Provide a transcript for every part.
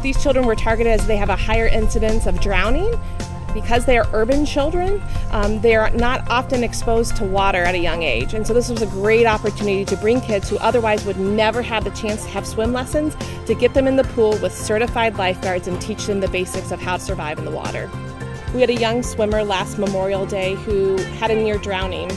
These children were targeted as they have a higher incidence of drowning. Because they are urban children, they are not often exposed to water at a young age. And so this was a great opportunity to bring kids who otherwise would never have the chance to have swim lessons, to get them in the pool with certified lifeguards and teach them the basics of how to survive in the water. We had a young swimmer last Memorial Day who had a near drowning.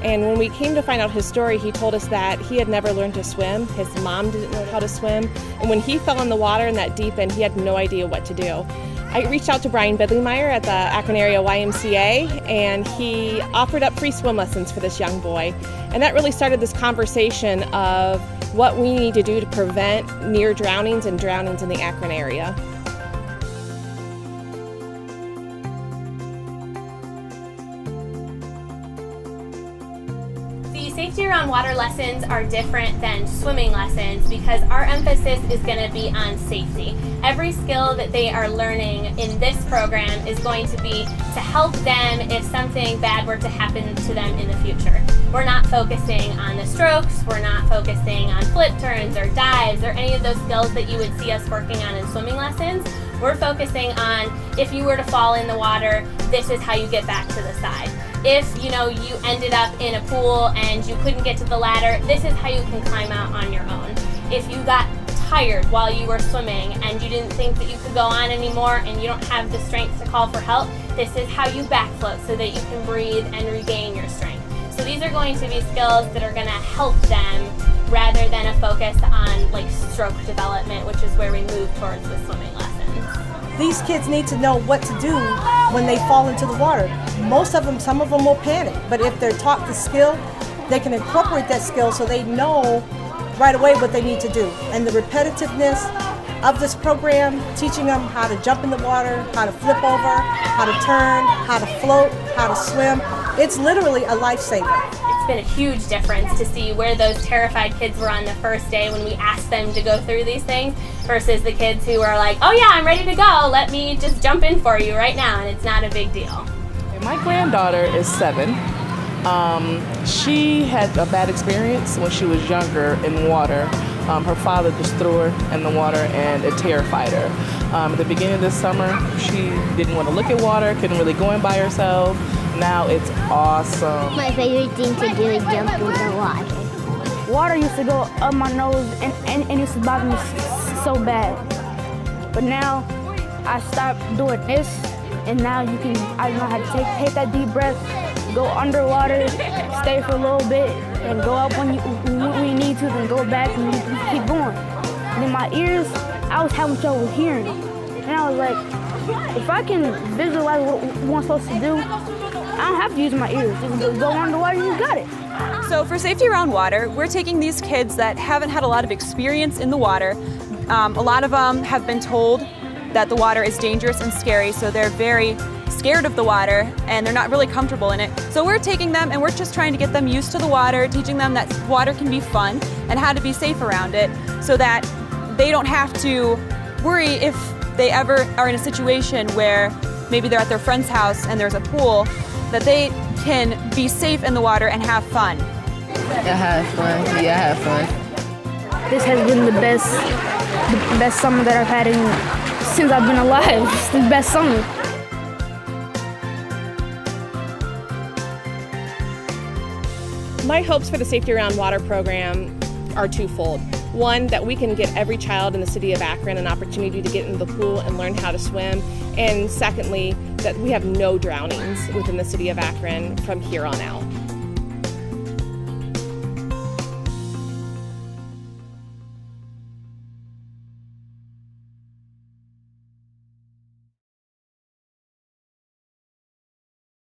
And when we came to find out his story, he told us that he had never learned to swim. His mom didn't know how to swim. And when he fell in the water in that deep end, he had no idea what to do. I reached out to Brian Bidleymeyer at the Akron Area YMCA, and he offered up free swim lessons for this young boy. And that really started this conversation of what we need to do to prevent near drownings and drownings in the Akron area. Safety around water lessons are different than swimming lessons because our emphasis is going to be on safety. Every skill that they are learning in this program is going to be to help them if something bad were to happen to them in the future. We're not focusing on the strokes, we're not focusing on flip turns or dives or any of those skills that you would see us working on in swimming lessons. We're focusing on if you were to fall in the water, this is how you get back to the side. If you ended up in a pool and you couldn't get to the ladder, this is how you can climb out on your own. If you got tired while you were swimming and you didn't think that you could go on anymore and you don't have the strength to call for help, this is how you back float so that you can breathe and regain your strength. So these are going to be skills that are going to help them rather than a focus on like stroke development, which is where we move towards the swimming lessons. These kids need to know what to do when they fall into the water. Some of them will panic, but if they're taught the skill, they can incorporate that skill so they know right away what they need to do. And the repetitiveness of this program, teaching them how to jump in the water, how to flip over, how to turn, how to float, how to swim, it's literally a lifesaver. It's been a huge difference to see where those terrified kids were on the first day when we asked them to go through these things versus the kids who were like, oh yeah, I'm ready to go, let me just jump in for you right now, and it's not a big deal. My granddaughter is 7. She had a bad experience when she was younger in water. Her father just threw her in the water and it terrified her. At the beginning of this summer, she didn't want to look at water, couldn't really go in by herself. Now it's awesome. My favorite thing to do is jump in the water. Water used to go up my nose and it used to bother me so bad. But now I stopped doing this, and now I know how to take that deep breath, go underwater, stay for a little bit, and go up when you need to, then go back and you keep going. And in my ears, I was having trouble hearing. And I was like, if I can visualize what I'm supposed to do, I don't have to use my ears. Just go underwater and you got it. So for safety around water, we're taking these kids that haven't had a lot of experience in the water. A lot of them have been told that the water is dangerous and scary, so they're very scared of the water and they're not really comfortable in it. So we're taking them and we're just trying to get them used to the water, teaching them that water can be fun and how to be safe around it so that they don't have to worry if they ever are in a situation where maybe they're at their friend's house and there's a pool, that they can be safe in the water and have fun. I have fun. Yeah, I have fun. This has been the best summer that I've had since I've been alive. It's the best summer. My hopes for the Safety Around Water program are twofold. One, that we can get every child in the city of Akron an opportunity to get in the pool and learn how to swim. And secondly, that we have no drownings within the city of Akron from here on out.